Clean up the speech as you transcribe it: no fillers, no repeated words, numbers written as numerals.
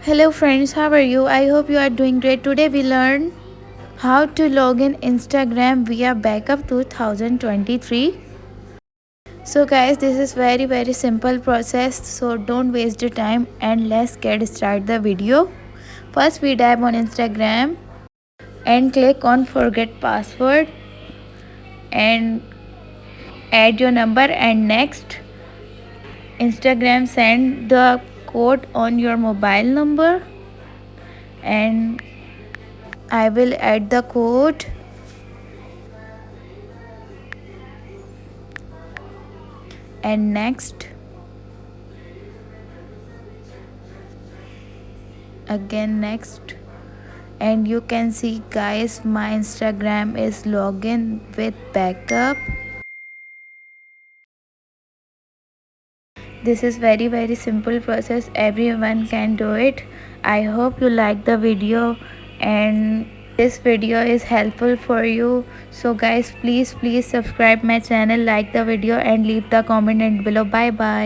Hello friends, how are you? I hope you are doing great. Today we learn how to log in Instagram via backup 2023. So guys, this is very simple process, so don't waste your time and let's get start the video. First we tap on Instagram and click on forget password and add your number and next. Instagram send the code on your mobile number and I will add the code and next, again next, and you can see guys my Instagram is login with backup. This is very simple process, everyone can do it. I hope you like the video and this video is helpful for you. So guys, please subscribe my channel, like the video and leave the comment below. Bye bye.